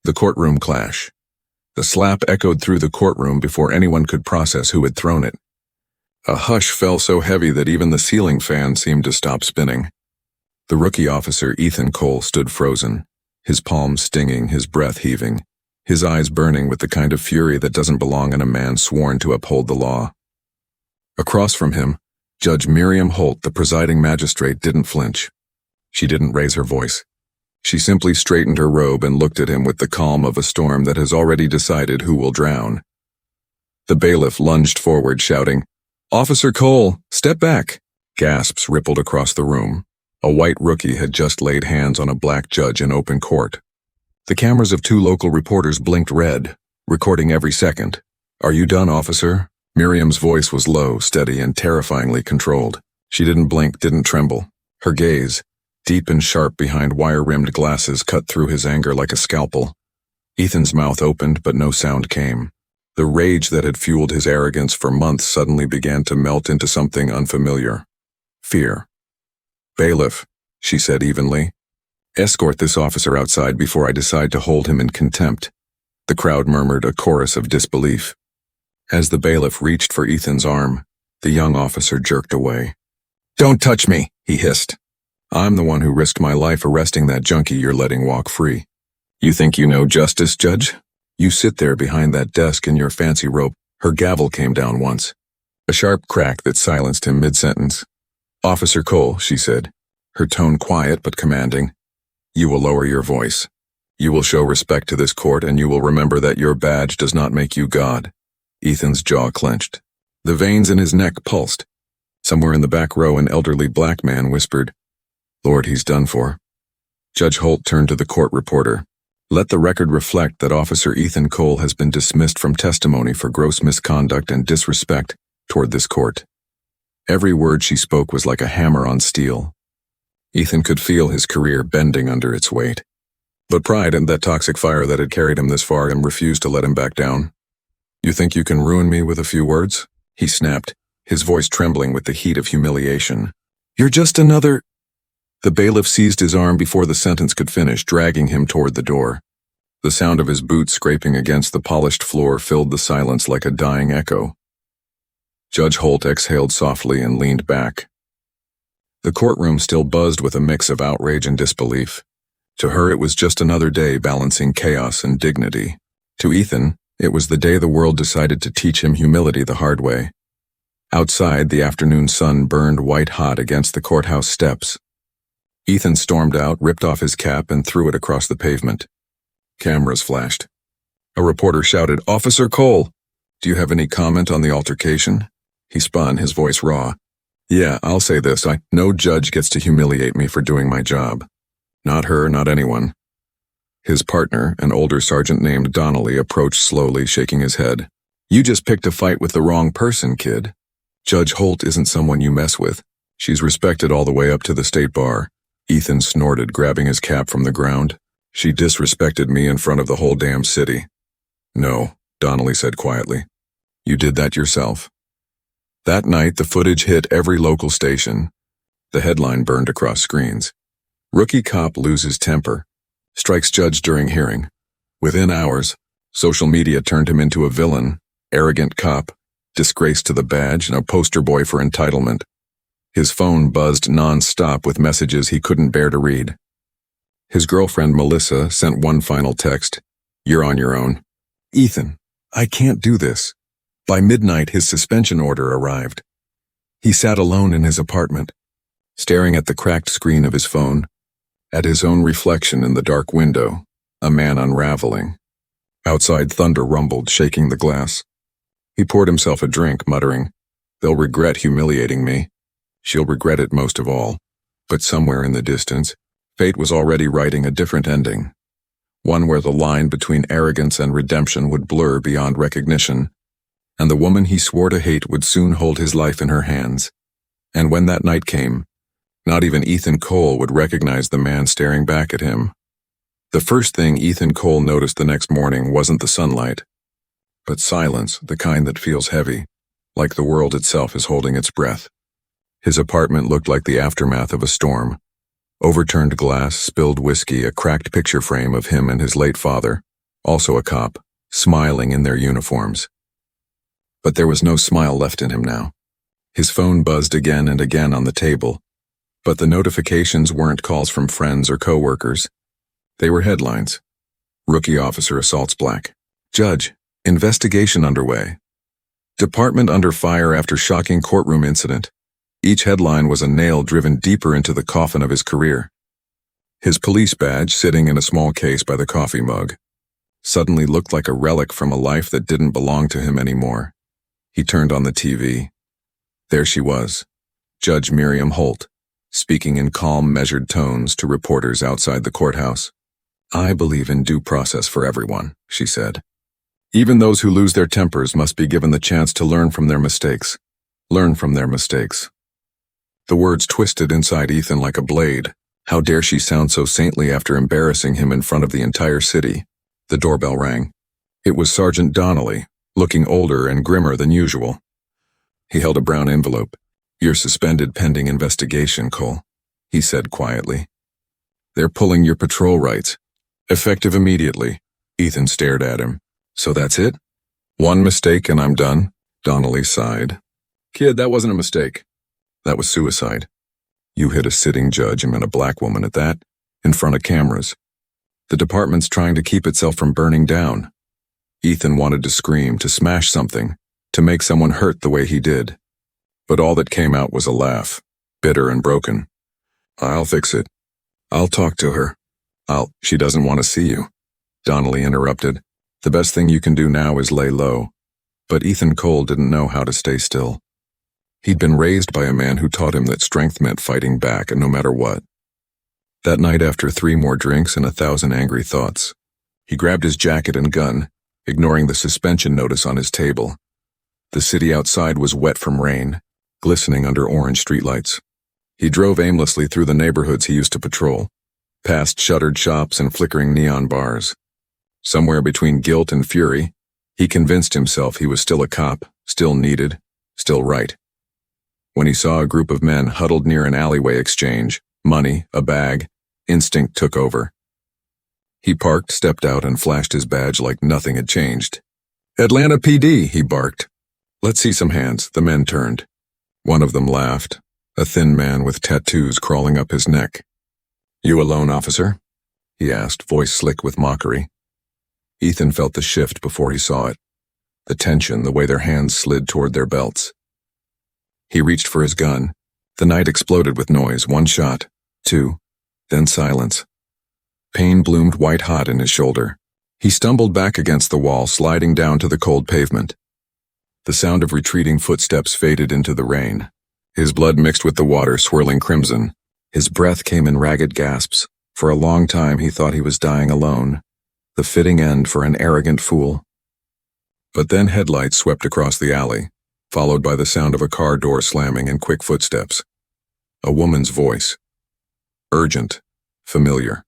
The courtroom clash. The slap echoed through the courtroom before anyone could process who had thrown it. A hush fell so heavy that even the ceiling fan seemed to stop spinning. The rookie officer, Ethan Cole, stood frozen, his palms stinging, his breath heaving, his eyes burning with the kind of fury that doesn't belong in a man sworn to uphold the law. Across from him, Judge Miriam Holt, the presiding magistrate, didn't flinch. She didn't raise her voice. She simply straightened her robe and looked at him with the calm of a storm that has already decided who will drown. The bailiff lunged forward, shouting, "Officer Cole, step back!" Gasps rippled across the room. A white rookie had just laid hands on a black judge in open court. The cameras of 2 local reporters blinked red, recording every second. "Are you done, officer?" Miriam's voice was low, steady, and terrifyingly controlled. She didn't blink, didn't tremble. Her gaze, deep and sharp behind wire-rimmed glasses, cut through his anger like a scalpel. Ethan's mouth opened, but no sound came. The rage that had fueled his arrogance for months suddenly began to melt into something unfamiliar. Fear. "Bailiff," she said evenly, "escort this officer outside before I decide to hold him in contempt." The crowd murmured a chorus of disbelief. As the bailiff reached for Ethan's arm, the young officer jerked away. "Don't touch me," he hissed. "I'm the one who risked my life arresting that junkie you're letting walk free. You think you know justice, Judge? You sit there behind that desk in your fancy robe." Her gavel came down once, a sharp crack that silenced him mid-sentence. "Officer Cole," she said, her tone quiet but commanding, "you will lower your voice. You will show respect to this court, and you will remember that your badge does not make you God." Ethan's jaw clenched. The veins in his neck pulsed. Somewhere in the back row, an elderly black man whispered, "Lord, he's done for." Judge Holt turned to the court reporter. "Let the record reflect that Officer Ethan Cole has been dismissed from testimony for gross misconduct and disrespect toward this court." Every word she spoke was like a hammer on steel. Ethan could feel his career bending under its weight. But pride and that toxic fire that had carried him this far and refused to let him back down. "You think you can ruin me with a few words?" he snapped, his voice trembling with the heat of humiliation. "You're just another—" The bailiff seized his arm before the sentence could finish, dragging him toward the door. The sound of his boots scraping against the polished floor filled the silence like a dying echo. Judge Holt exhaled softly and leaned back. The courtroom still buzzed with a mix of outrage and disbelief. To her, it was just another day balancing chaos and dignity. To Ethan, it was the day the world decided to teach him humility the hard way. Outside, the afternoon sun burned white-hot against the courthouse steps. Ethan stormed out, ripped off his cap, and threw it across the pavement. Cameras flashed. A reporter shouted, "Officer Cole, do you have any comment on the altercation?" He spun, his voice raw. "Yeah, I'll say this. No judge gets to humiliate me for doing my job. Not her, not anyone." His partner, an older sergeant named Donnelly, approached slowly, shaking his head. "You just picked a fight with the wrong person, kid. Judge Holt isn't someone you mess with. She's respected all the way up to the state bar." Ethan snorted, grabbing his cap from the ground. "She disrespected me in front of the whole damn city." "No," Donnelly said quietly. "You did that yourself." That night, the footage hit every local station. The headline burned across screens. "Rookie cop loses temper. Strikes judge during hearing." Within hours, social media turned him into a villain, arrogant cop, disgrace to the badge, and a poster boy for entitlement. His phone buzzed non-stop with messages he couldn't bear to read. His girlfriend, Melissa, sent one final text, "You're on your own." "Ethan, I can't do this." By midnight, his suspension order arrived. He sat alone in his apartment, staring at the cracked screen of his phone, at his own reflection in the dark window, a man unraveling. Outside, thunder rumbled, shaking the glass. He poured himself a drink, muttering, "They'll regret humiliating me. She'll regret it most of all." But somewhere in the distance, fate was already writing a different ending. One where the line between arrogance and redemption would blur beyond recognition, and the woman he swore to hate would soon hold his life in her hands. And when that night came, not even Ethan Cole would recognize the man staring back at him. The first thing Ethan Cole noticed the next morning wasn't the sunlight, but silence, the kind that feels heavy, like the world itself is holding its breath. His apartment looked like the aftermath of a storm. Overturned glass, spilled whiskey, a cracked picture frame of him and his late father, also a cop, smiling in their uniforms. But there was no smile left in him now. His phone buzzed again and again on the table, but the notifications weren't calls from friends or coworkers. They were headlines. Rookie officer assaults Black. Judge, investigation underway. Department under fire after shocking courtroom incident. Each headline was a nail driven deeper into the coffin of his career. His police badge, sitting in a small case by the coffee mug, suddenly looked like a relic from a life that didn't belong to him anymore. He turned on the TV. There she was, Judge Miriam Holt, speaking in calm, measured tones to reporters outside the courthouse. I believe in due process for everyone, she said. Even those who lose their tempers must be given the chance to learn from their mistakes. Learn from their mistakes. The words twisted inside Ethan like a blade. How dare she sound so saintly after embarrassing him in front of the entire city? The doorbell rang. It was Sergeant Donnelly, looking older and grimmer than usual. He held a brown envelope. You're suspended pending investigation, Cole, he said quietly. They're pulling your patrol rights. Effective immediately. Ethan stared at him. So that's it? One mistake and I'm done? Donnelly sighed. Kid, that wasn't a mistake. That was suicide. You hit a sitting judge and a black woman at that, in front of cameras. The department's trying to keep itself from burning down. Ethan wanted to scream, to smash something, to make someone hurt the way he did. But all that came out was a laugh, bitter and broken. I'll fix it. I'll talk to her. She doesn't want to see you. Donnelly interrupted. The best thing you can do now is lay low. But Ethan Cole didn't know how to stay still. He'd been raised by a man who taught him that strength meant fighting back, and no matter what. That night, after 3 more drinks and 1,000 angry thoughts, he grabbed his jacket and gun, ignoring the suspension notice on his table. The city outside was wet from rain, glistening under orange streetlights. He drove aimlessly through the neighborhoods he used to patrol, past shuttered shops and flickering neon bars. Somewhere between guilt and fury, he convinced himself he was still a cop, still needed, still right. When he saw a group of men huddled near an alleyway exchange, money, a bag, instinct took over. He parked, stepped out, and flashed his badge like nothing had changed. Atlanta PD, he barked. Let's see some hands. The men turned. One of them laughed, a thin man with tattoos crawling up his neck. You alone, officer? He asked, voice slick with mockery. Ethan felt the shift before he saw it. The tension, the way their hands slid toward their belts. He reached for his gun. The night exploded with noise. 1 shot, 2, then silence. Pain bloomed white-hot in his shoulder. He stumbled back against the wall, sliding down to the cold pavement. The sound of retreating footsteps faded into the rain. His blood mixed with the water, swirling crimson. His breath came in ragged gasps. For a long time he thought he was dying alone. The fitting end for an arrogant fool. But then headlights swept across the alley, followed by the sound of a car door slamming and quick footsteps. A woman's voice. Urgent. Familiar.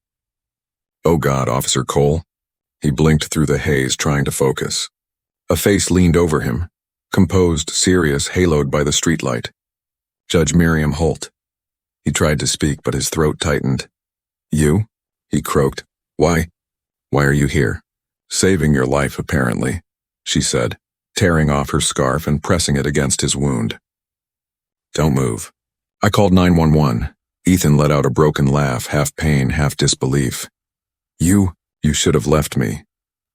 Oh God, Officer Cole. He blinked through the haze, trying to focus. A face leaned over him, composed, serious, haloed by the streetlight. Judge Miriam Holt. He tried to speak, but his throat tightened. You? He croaked. Why are you here? Saving your life, apparently, she said, tearing off her scarf and pressing it against his wound. Don't move. I called 911. Ethan let out a broken laugh, half pain, half disbelief. You should have left me.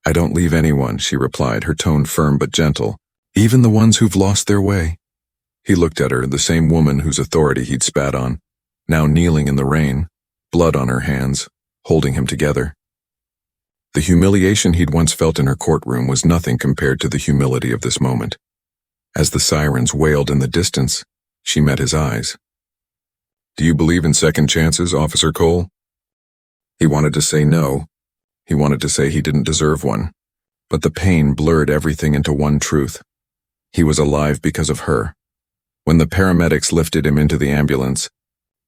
I don't leave anyone, she replied, her tone firm but gentle. Even the ones who've lost their way. He looked at her, the same woman whose authority he'd spat on, now kneeling in the rain, blood on her hands, holding him together. The humiliation he'd once felt in her courtroom was nothing compared to the humility of this moment. As the sirens wailed in the distance, she met his eyes. Do you believe in second chances, Officer Cole? He wanted to say no. He wanted to say he didn't deserve one. But the pain blurred everything into one truth. He was alive because of her. When the paramedics lifted him into the ambulance,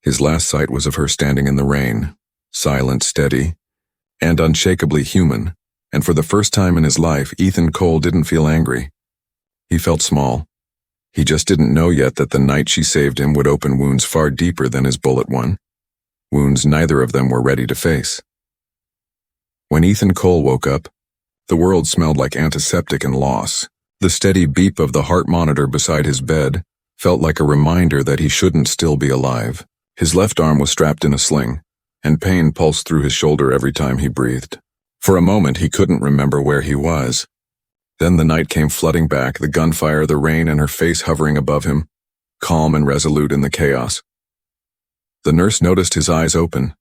his last sight was of her standing in the rain, silent, steady, and unshakably human, and for the first time in his life, Ethan Cole didn't feel angry. He felt small. He just didn't know yet that the night she saved him would open wounds far deeper than his bullet one, wounds neither of them were ready to face. When Ethan Cole woke up, The world smelled like antiseptic and loss. The steady beep of the heart monitor beside his bed felt like a reminder that he shouldn't still be alive. His left arm was strapped in a sling, and pain pulsed through his shoulder every time he breathed. For a moment, he couldn't remember where he was. Then the night came flooding back, the gunfire, the rain, and her face hovering above him, calm and resolute in the chaos. The nurse noticed his eyes open.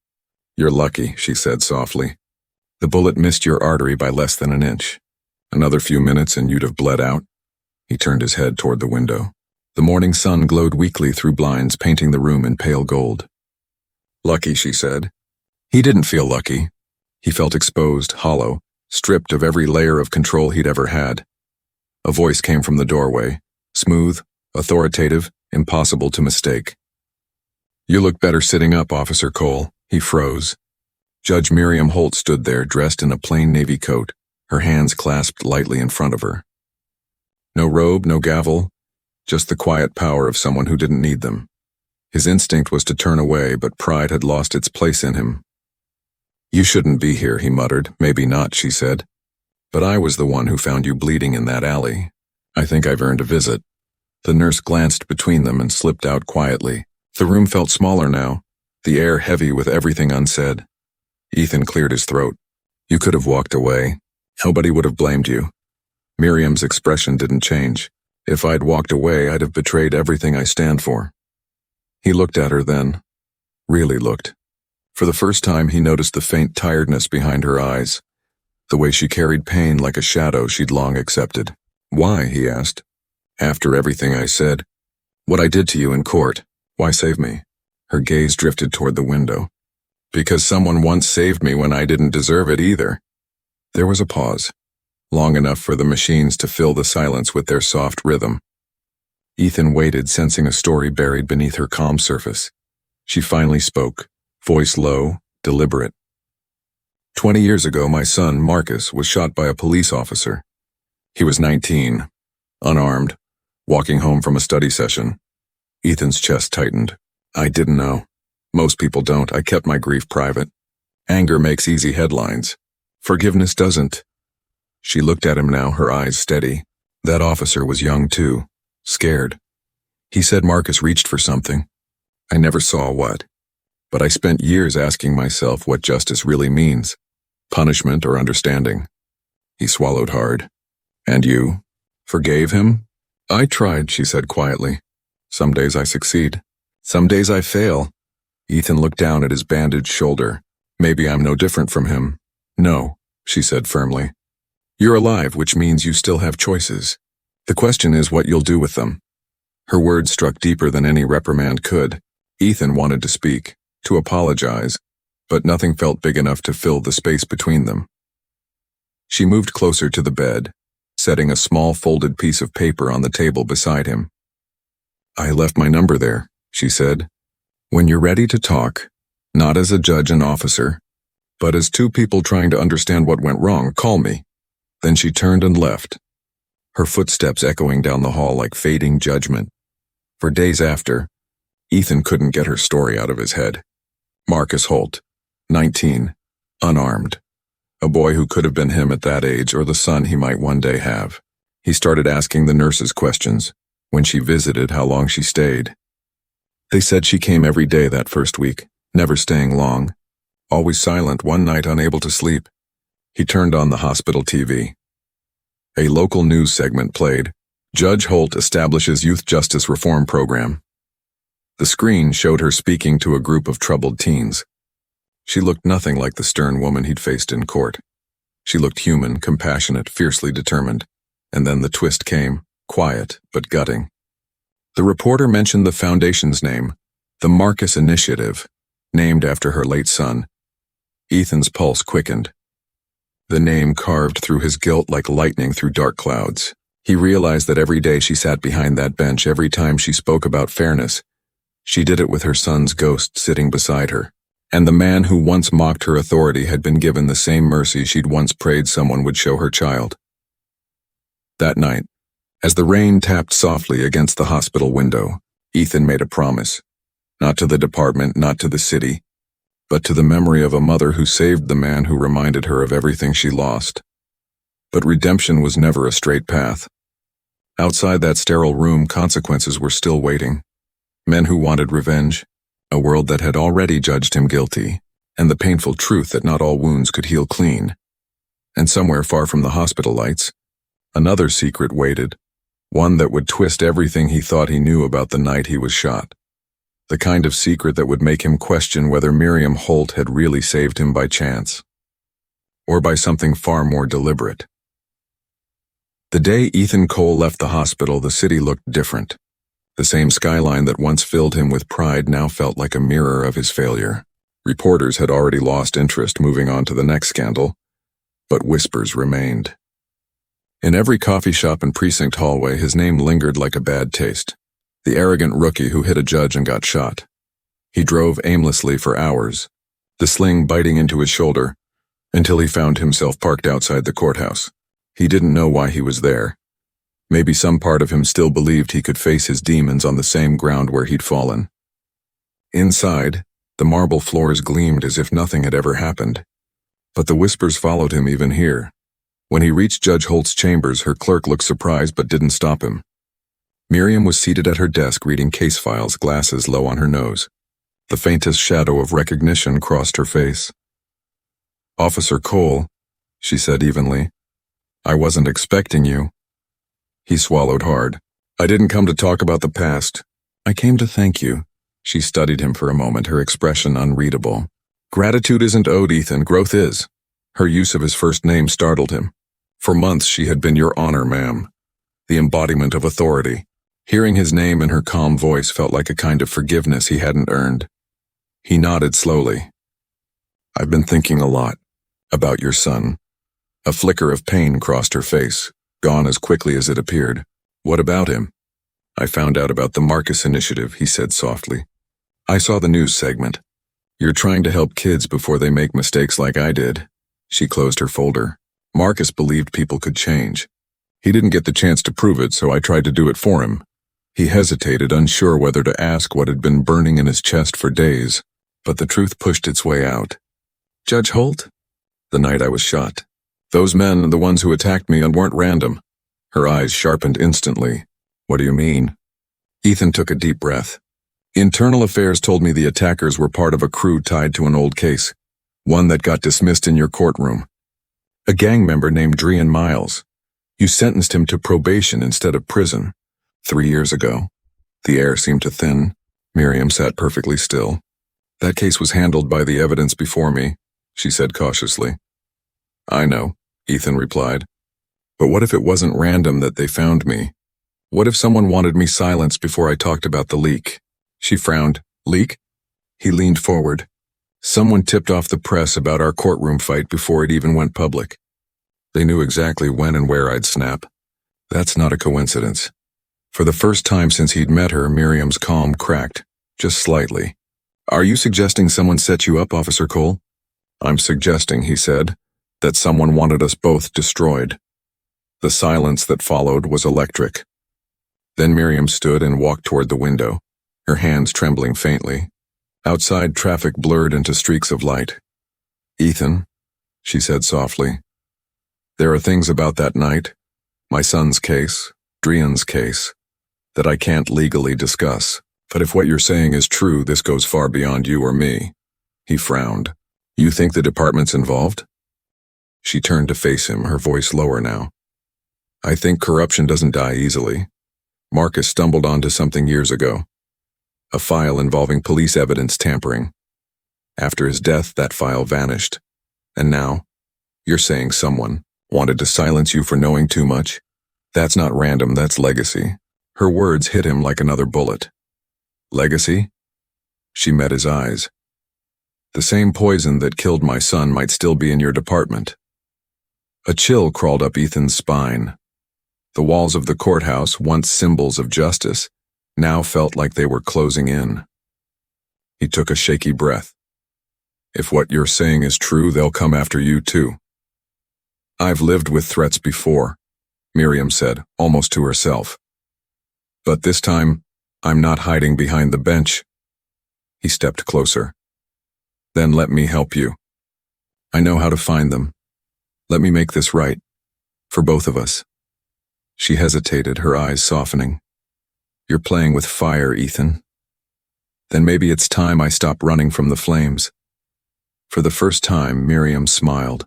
"You're lucky," she said softly. "The bullet missed your artery by less than an inch. Another few minutes and you'd have bled out." He turned his head toward the window. The morning sun glowed weakly through blinds, painting the room in pale gold. "Lucky," she said. He didn't feel lucky. He felt exposed, hollow, stripped of every layer of control he'd ever had. A voice came from the doorway, smooth, authoritative, impossible to mistake. "You look better sitting up, Officer Cole." He froze. Judge Miriam Holt stood there, dressed in a plain navy coat, her hands clasped lightly in front of her. No robe, no gavel, just the quiet power of someone who didn't need them. His instinct was to turn away, but pride had lost its place in him. "You shouldn't be here," he muttered. "Maybe not," she said. "But I was the one who found you bleeding in that alley. I think I've earned a visit." The nurse glanced between them and slipped out quietly. The room felt smaller now, the air heavy with everything unsaid. Ethan cleared his throat. "You could have walked away. Nobody would have blamed you." Miriam's expression didn't change. "If I'd walked away, I'd have betrayed everything I stand for." He looked at her then. Really looked. For the first time, he noticed the faint tiredness behind her eyes, the way she carried pain like a shadow she'd long accepted. "Why?" he asked. "After everything I said, what I did to you in court, why save me?" Her gaze drifted toward the window. "Because someone once saved me when I didn't deserve it either." There was a pause, long enough for the machines to fill the silence with their soft rhythm. Ethan waited, sensing a story buried beneath her calm surface. She finally spoke, voice low, deliberate. 20 years ago, my son, Marcus, was shot by a police officer. He was 19, unarmed, walking home from a study session. Ethan's chest tightened. "I didn't know. Most people don't. I kept my grief private. Anger makes easy headlines. Forgiveness doesn't." She looked at him now, her eyes steady. That officer was young too, scared. He said Marcus reached for something. I never saw what. But I spent years asking myself what justice really means, punishment or understanding. He swallowed hard. "And you? Forgave him?" "I tried," she said quietly. "Some days I succeed. Some days I fail." Ethan looked down at his bandaged shoulder. "Maybe I'm no different from him." "No," she said firmly. "You're alive, which means you still have choices. The question is what you'll do with them." Her words struck deeper than any reprimand could. Ethan wanted to speak, to apologize, but nothing felt big enough to fill the space between them. She moved closer to the bed, setting a small folded piece of paper on the table beside him. "I left my number there," she said. "When you're ready to talk, not as a judge and officer, but as two people trying to understand what went wrong, call me." Then she turned and left, her footsteps echoing down the hall like fading judgment. For days after, Ethan couldn't get her story out of his head. Marcus Holt, 19, unarmed. A boy who could have been him at that age or the son he might one day have. He started asking the nurses questions. When she visited, how long she stayed. They said she came every day that first week, never staying long. Always silent, one night unable to sleep. He turned on the hospital TV. A local news segment played. Judge Holt establishes Youth Justice Reform Program. The screen showed her speaking to a group of troubled teens. She looked nothing like the stern woman he'd faced in court. She looked human, compassionate, fiercely determined. And then the twist came, quiet but gutting. The reporter mentioned the foundation's name, the Marcus Initiative, named after her late son. Ethan's pulse quickened. The name carved through his guilt like lightning through dark clouds. He realized that every day she sat behind that bench, every time she spoke about fairness, she did it with her son's ghost sitting beside her. And the man who once mocked her authority had been given the same mercy she'd once prayed someone would show her child. That night, as the rain tapped softly against the hospital window, Ethan made a promise. Not to the department, not to the city, but to the memory of a mother who saved the man who reminded her of everything she lost. But redemption was never a straight path. Outside that sterile room, consequences were still waiting. Men who wanted revenge, a world that had already judged him guilty, and the painful truth that not all wounds could heal clean. And somewhere far from the hospital lights, another secret waited, one that would twist everything he thought he knew about the night he was shot. The kind of secret that would make him question whether Miriam Holt had really saved him by chance, or by something far more deliberate. The day Ethan Cole left the hospital, the city looked different. The same skyline that once filled him with pride now felt like a mirror of his failure. Reporters had already lost interest, moving on to the next scandal, but whispers remained. In every coffee shop and precinct hallway, his name lingered like a bad taste. The arrogant rookie who hit a judge and got shot. He drove aimlessly for hours, the sling biting into his shoulder, until he found himself parked outside the courthouse. He didn't know why he was there. Maybe some part of him still believed he could face his demons on the same ground where he'd fallen. Inside, the marble floors gleamed as if nothing had ever happened. But the whispers followed him even here. When he reached Judge Holt's chambers, her clerk looked surprised but didn't stop him. Miriam was seated at her desk reading case files, glasses low on her nose. The faintest shadow of recognition crossed her face. "Officer Cole," she said evenly. "I wasn't expecting you." He swallowed hard. "I didn't come to talk about the past. I came to thank you." She studied him for a moment, her expression unreadable. "Gratitude isn't owed, Ethan. Growth is." Her use of his first name startled him. "For months she had been your honor, ma'am. The embodiment of authority." Hearing his name in her calm voice felt like a kind of forgiveness he hadn't earned. He nodded slowly. "I've been thinking a lot about your son." A flicker of pain crossed her face, gone as quickly as it appeared. "What about him?" "I found out about the Marcus Initiative," he said softly. "I saw the news segment. You're trying to help kids before they make mistakes like I did." She closed her folder. "Marcus believed people could change. He didn't get the chance to prove it, so I tried to do it for him." He hesitated, unsure whether to ask what had been burning in his chest for days, but the truth pushed its way out. "Judge Holt?" "The night I was shot. Those men, the ones who attacked me, and weren't random." Her eyes sharpened instantly. "What do you mean?" Ethan took a deep breath. "Internal Affairs told me the attackers were part of a crew tied to an old case, one that got dismissed in your courtroom. A gang member named Drian Miles. You sentenced him to probation instead of prison 3 years ago." The air seemed to thin. Miriam sat perfectly still. "That case was handled by the evidence before me," she said cautiously. "I know," Ethan replied. "But what if it wasn't random that they found me? What if someone wanted me silenced before I talked about the leak?" She frowned. "Leak?" He leaned forward. "Someone tipped off the press about our courtroom fight before it even went public. They knew exactly when and where I'd snap. That's not a coincidence." For the first time since he'd met her, Miriam's calm cracked, just slightly. "Are you suggesting someone set you up, Officer Cole?" "I'm suggesting," he said, "that someone wanted us both destroyed." The silence that followed was electric. Then Miriam stood and walked toward the window, her hands trembling faintly. Outside, traffic blurred into streaks of light. "Ethan," she said softly, "there are things about that night, my son's case, Drian's case, that I can't legally discuss. But if what you're saying is true, this goes far beyond you or me." He frowned. "You think the department's involved?" She turned to face him, her voice lower now. "I think corruption doesn't die easily. Marcus stumbled onto something years ago. A file involving police evidence tampering. After his death, that file vanished. And now, you're saying someone wanted to silence you for knowing too much? That's not random, that's legacy." Her words hit him like another bullet. "Legacy?" She met his eyes. "The same poison that killed my son might still be in your department." A chill crawled up Ethan's spine. The walls of the courthouse, once symbols of justice, now felt like they were closing in. He took a shaky breath. "If what you're saying is true, they'll come after you too." "I've lived with threats before," Miriam said, almost to herself. "But this time, I'm not hiding behind the bench." He stepped closer. "Then let me help you. I know how to find them. Let me make this right. For both of us. She hesitated, her eyes softening. You're playing with fire, Ethan. Then maybe it's time I stop running from the flames. For the first time, Miriam smiled.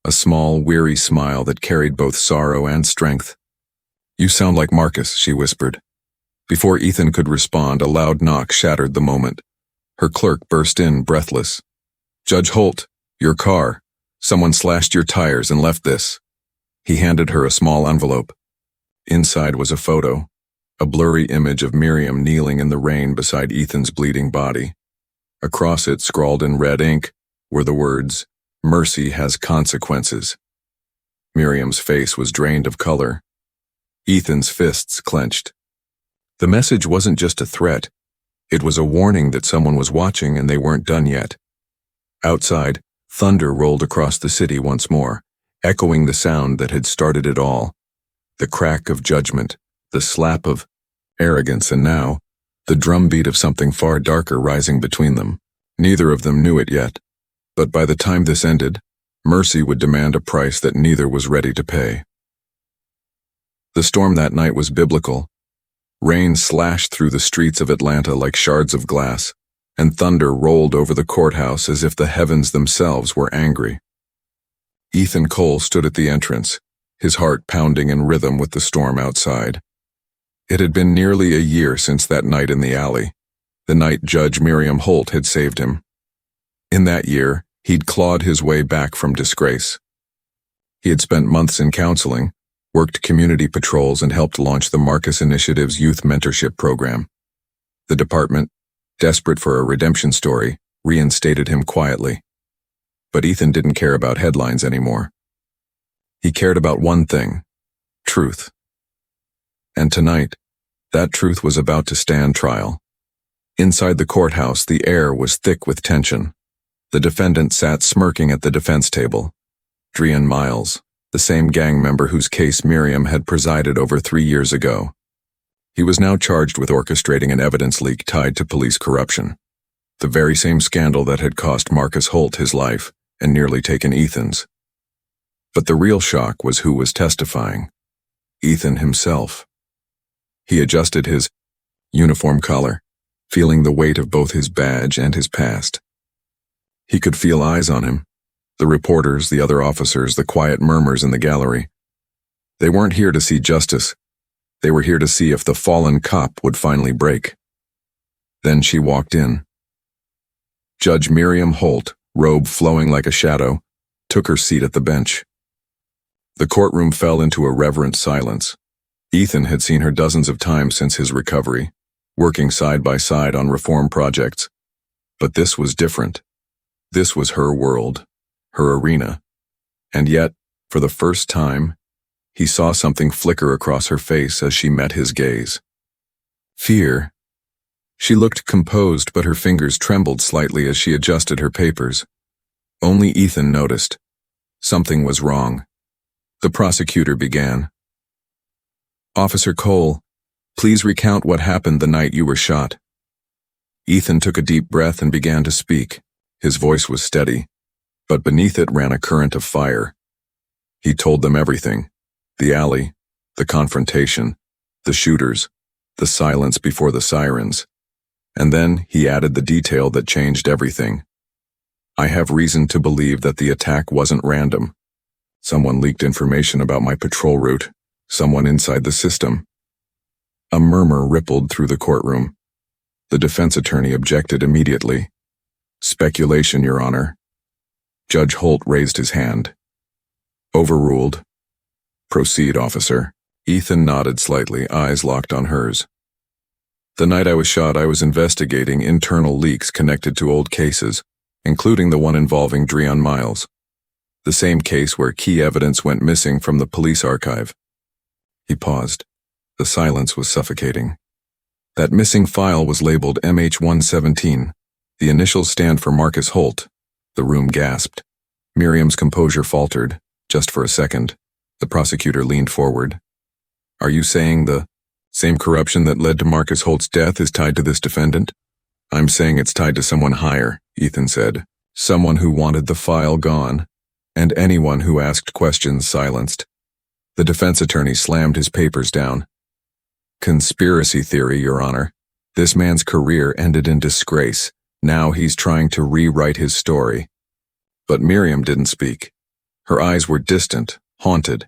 A small, weary smile that carried both sorrow and strength. You sound like Marcus, she whispered. Before Ethan could respond, a loud knock shattered the moment. Her clerk burst in, breathless. Judge Holt, your car. Someone slashed your tires and left this. He handed her a small envelope. Inside was a photo, a blurry image of Miriam kneeling in the rain beside Ethan's bleeding body. Across it, scrawled in red ink, were the words, Mercy has consequences. Miriam's face was drained of color. Ethan's fists clenched. The message wasn't just a threat. It was a warning that someone was watching and they weren't done yet. Outside, thunder rolled across the city once more, echoing the sound that had started it all. The crack of judgment, the slap of arrogance, and now, the drumbeat of something far darker rising between them. Neither of them knew it yet, but by the time this ended, Mercy would demand a price that neither was ready to pay. The storm that night was biblical. Rain slashed through the streets of Atlanta like shards of glass, and thunder rolled over the courthouse as if the heavens themselves were angry. Ethan Cole stood at the entrance, his heart pounding in rhythm with the storm outside. It had been nearly a year since that night in the alley, the night Judge Miriam Holt had saved him. In that year, he'd clawed his way back from disgrace. He had spent months in counseling, worked community patrols, and helped launch the Marcus Initiative's youth mentorship program. The department, desperate for a redemption story, reinstated him quietly. But Ethan didn't care about headlines anymore. He cared about one thing: truth. And tonight, that truth was about to stand trial. Inside the courthouse, the air was thick with tension. The defendant sat smirking at the defense table. Drian Miles, the same gang member whose case Miriam had presided over 3 years ago. He was now charged with orchestrating an evidence leak tied to police corruption, the very same scandal that had cost Marcus Holt his life and nearly taken Ethan's. But the real shock was who was testifying: Ethan himself. He adjusted his uniform collar, feeling the weight of both his badge and his past. He could feel eyes on him. The reporters, the other officers, the quiet murmurs in the gallery. They weren't here to see justice. They were here to see if the fallen cop would finally break. Then she walked in. Judge Miriam Holt, robe flowing like a shadow, took her seat at the bench. The courtroom fell into a reverent silence. Ethan had seen her dozens of times since his recovery, working side by side on reform projects. But this was different. This was her world, her arena. And yet, for the first time, he saw something flicker across her face as she met his gaze. Fear. She looked composed, but her fingers trembled slightly as she adjusted her papers. Only Ethan noticed. Something was wrong. The prosecutor began. Officer Cole, please recount what happened the night you were shot. Ethan took a deep breath and began to speak. His voice was steady, but beneath it ran a current of fire. He told them everything: the alley, the confrontation, the shooters, the silence before the sirens. And then he added the detail that changed everything. I have reason to believe that the attack wasn't random. Someone leaked information about my patrol route, someone inside the system. A murmur rippled through the courtroom. The defense attorney objected immediately. Speculation, Your Honor. Judge Holt raised his hand. Overruled. Proceed, officer. Ethan nodded slightly, eyes locked on hers. The night I was shot, I was investigating internal leaks connected to old cases, including the one involving Drian Miles. The same case where key evidence went missing from the police archive. He paused. The silence was suffocating. That missing file was labeled MH117. The initials stand for Marcus Holt. The room gasped. Miriam's composure faltered, just for a second. The prosecutor leaned forward. Are you saying the same corruption that led to Marcus Holt's death is tied to this defendant? I'm saying it's tied to someone higher, Ethan said. Someone who wanted the file gone, and anyone who asked questions silenced. The defense attorney slammed his papers down. Conspiracy theory, Your Honor. This man's career ended in disgrace. Now he's trying to rewrite his story. But Miriam didn't speak. Her eyes were distant, haunted.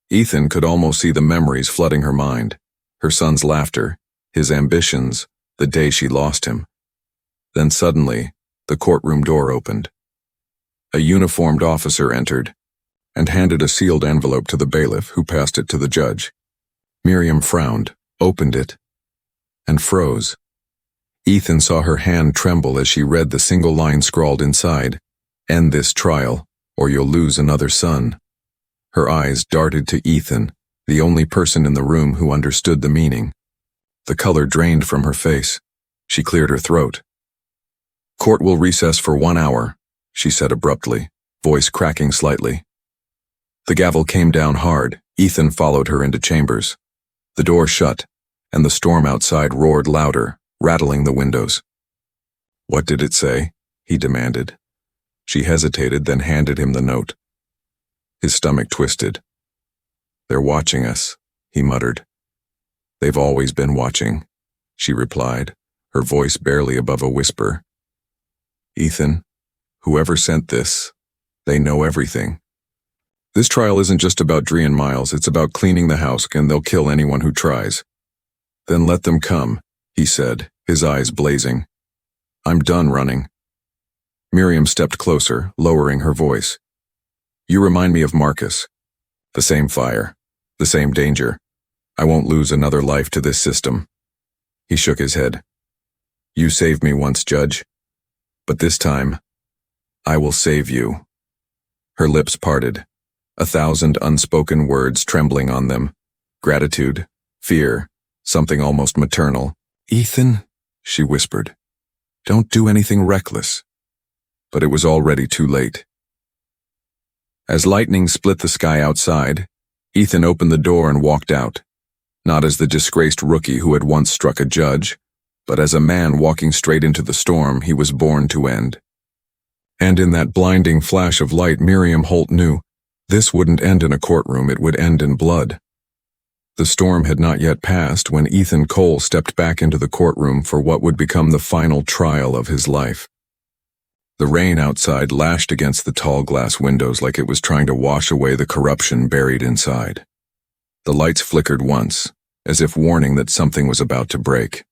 Ethan could almost see the memories flooding her mind. Her son's laughter, his ambitions, the day she lost him. Then suddenly, the courtroom door opened. A uniformed officer entered and handed a sealed envelope to the bailiff, who passed it to the judge. Miriam frowned, opened it, and froze. Ethan saw her hand tremble as she read the single line scrawled inside, "End this trial, or you'll lose another son." Her eyes darted to Ethan, the only person in the room who understood the meaning. The color drained from her face. She cleared her throat. "Court will recess for 1 hour," she said abruptly, voice cracking slightly. The gavel came down hard. Ethan followed her into chambers. The door shut, and the storm outside roared louder, rattling the windows. "What did it say?" he demanded. She hesitated, then handed him the note. His stomach twisted. "They're watching us," he muttered. "They've always been watching," she replied, her voice barely above a whisper. "Ethan, whoever sent this, they know everything. This trial isn't just about Dree and Miles, it's about cleaning the house, and they'll kill anyone who tries." "Then let them come," he said, his eyes blazing. "I'm done running." Miriam stepped closer, lowering her voice. "You remind me of Marcus. The same fire, the same danger. I won't lose another life to this system." He shook his head. "You saved me once, Judge. But this time, I will save you." Her lips parted, 1,000 unspoken words trembling on them. Gratitude, fear, something almost maternal. "Ethan," she whispered, "don't do anything reckless." But it was already too late. As lightning split the sky outside, Ethan opened the door and walked out, not as the disgraced rookie who had once struck a judge, but as a man walking straight into the storm he was born to end. And in that blinding flash of light, Miriam Holt knew this wouldn't end in a courtroom, it would end in blood. The storm had not yet passed when Ethan Cole stepped back into the courtroom for what would become the final trial of his life. The rain outside lashed against the tall glass windows like it was trying to wash away the corruption buried inside. The lights flickered once, as if warning that something was about to break.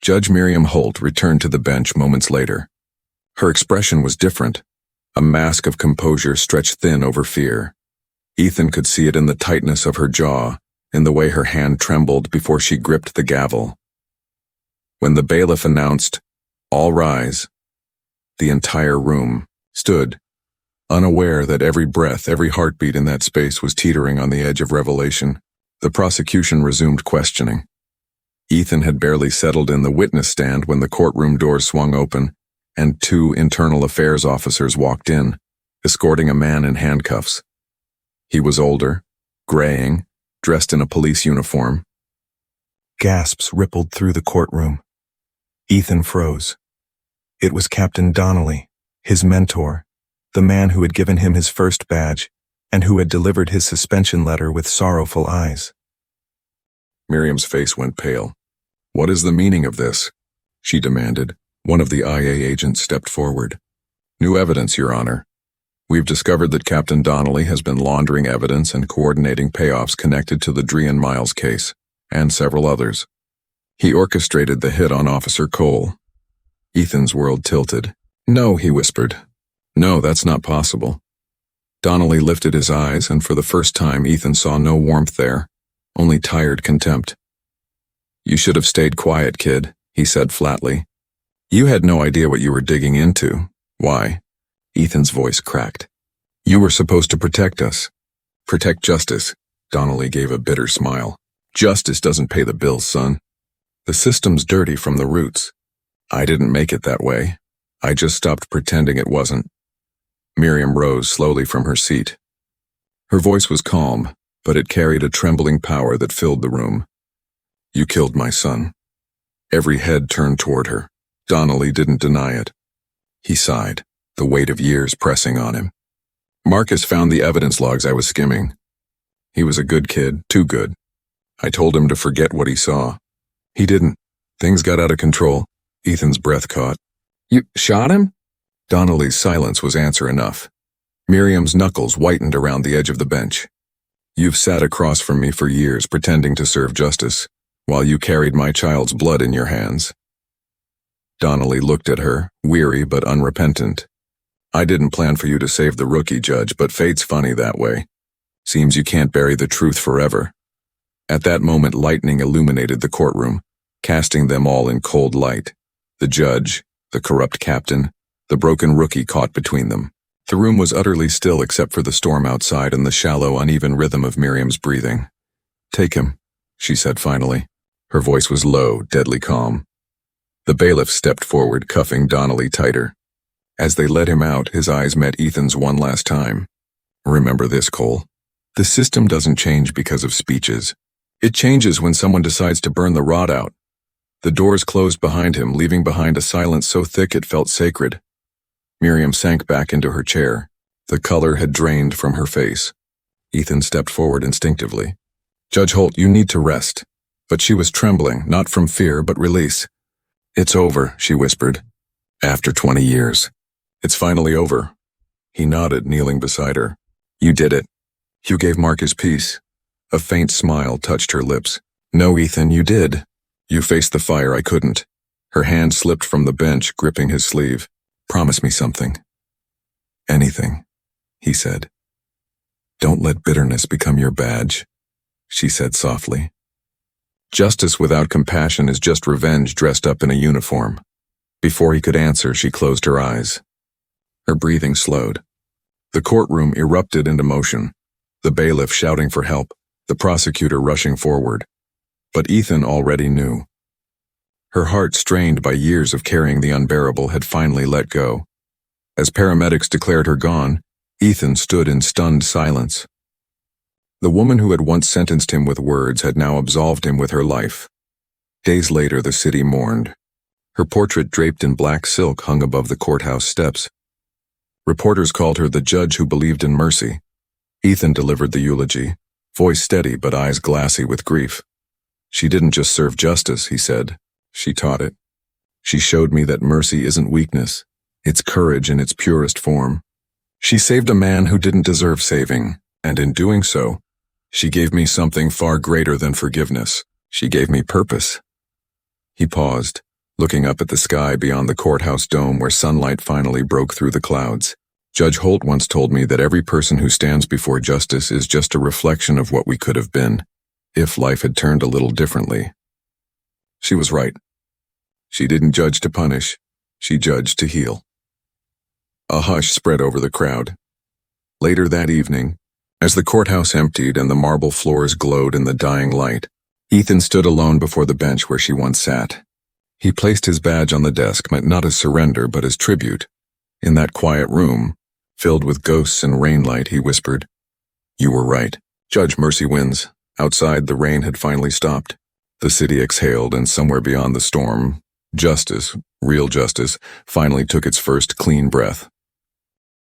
Judge Miriam Holt returned to the bench moments later. Her expression was different. A mask of composure stretched thin over fear. Ethan could see it in the tightness of her jaw, in the way her hand trembled before she gripped the gavel. When the bailiff announced, "All rise," the entire room stood, unaware that every breath, every heartbeat in that space was teetering on the edge of revelation. The prosecution resumed questioning. Ethan had barely settled in the witness stand when the courtroom doors swung open, and 2 internal affairs officers walked in, escorting a man in handcuffs. He was older, graying, dressed in a police uniform. Gasps rippled through the courtroom. Ethan froze. It was Captain Donnelly, his mentor, the man who had given him his first badge, and who had delivered his suspension letter with sorrowful eyes. Miriam's face went pale. "What is the meaning of this?" she demanded. One of the IA agents stepped forward. "New evidence, Your Honor. We've discovered that Captain Donnelly has been laundering evidence and coordinating payoffs connected to the Dree and Miles case, and several others. He orchestrated the hit on Officer Cole." Ethan's world tilted. "No," he whispered. "No, that's not possible." Donnelly lifted his eyes, and for the first time Ethan saw no warmth there, only tired contempt. "You should have stayed quiet, kid," he said flatly. "You had no idea what you were digging into. Why?" Ethan's voice cracked. "You were supposed to protect us. Protect justice." Donnelly gave a bitter smile. "Justice doesn't pay the bills, son. The system's dirty from the roots. I didn't make it that way. I just stopped pretending it wasn't." Miriam rose slowly from her seat. Her voice was calm, but it carried a trembling power that filled the room. "You killed my son." Every head turned toward her. Donnelly didn't deny it. He sighed, the weight of years pressing on him. "Marcus found the evidence logs I was skimming. He was a good kid, too good. I told him to forget what he saw. He didn't. Things got out of control. Ethan's breath caught. You shot him? Donnelly's silence was answer enough. Miriam's knuckles whitened around the edge of the bench. You've sat across from me for years pretending to serve justice, while you carried my child's blood in your hands. Donnelly looked at her, weary but unrepentant. I didn't plan for you to save the rookie, Judge, but fate's funny that way. Seems you can't bury the truth forever. At that moment, lightning illuminated the courtroom, casting them all in cold light. The judge, the corrupt captain, the broken rookie caught between them. The room was utterly still except for the storm outside and the shallow, uneven rhythm of Miriam's breathing. Take him, she said finally. Her voice was low, deadly calm. The bailiff stepped forward, cuffing Donnelly tighter. As they led him out, his eyes met Ethan's one last time. Remember this, Cole. The system doesn't change because of speeches. It changes when someone decides to burn the rod out. The doors closed behind him, leaving behind a silence so thick it felt sacred. Miriam sank back into her chair. The color had drained from her face. Ethan stepped forward instinctively. Judge Holt, you need to rest. But she was trembling, not from fear, but release. It's over, she whispered. After 20 years. It's finally over. He nodded, kneeling beside her. You did it. You gave Mark his peace. A faint smile touched her lips. No, Ethan, you did. You faced the fire, I couldn't. Her hand slipped from the bench, gripping his sleeve. Promise me something. Anything, he said. Don't let bitterness become your badge, she said softly. Justice without compassion is just revenge dressed up in a uniform. Before he could answer, she closed her eyes. Her breathing slowed. The courtroom erupted into motion, the bailiff shouting for help, the prosecutor rushing forward. But Ethan already knew. Her heart, strained by years of carrying the unbearable, had finally let go. As paramedics declared her gone, Ethan stood in stunned silence. The woman who had once sentenced him with words had now absolved him with her life. Days later, the city mourned. Her portrait, draped in black silk, hung above the courthouse steps. Reporters called her the judge who believed in mercy. Ethan delivered the eulogy, voice steady but eyes glassy with grief. She didn't just serve justice, he said. She taught it. She showed me that mercy isn't weakness. It's courage in its purest form. She saved a man who didn't deserve saving, and in doing so, she gave me something far greater than forgiveness. She gave me purpose. He paused, looking up at the sky beyond the courthouse dome where sunlight finally broke through the clouds. Judge Holt once told me that every person who stands before justice is just a reflection of what we could have been, if life had turned a little differently. She was right. She didn't judge to punish, she judged to heal. A hush spread over the crowd. Later that evening, as the courthouse emptied and the marble floors glowed in the dying light, Ethan stood alone before the bench where she once sat. He placed his badge on the desk, not as surrender but as tribute. In that quiet room, filled with ghosts and rainlight, he whispered, "You were right. Judge, mercy wins." Outside, the rain had finally stopped. The city exhaled, and somewhere beyond the storm, justice, real justice, finally took its first clean breath.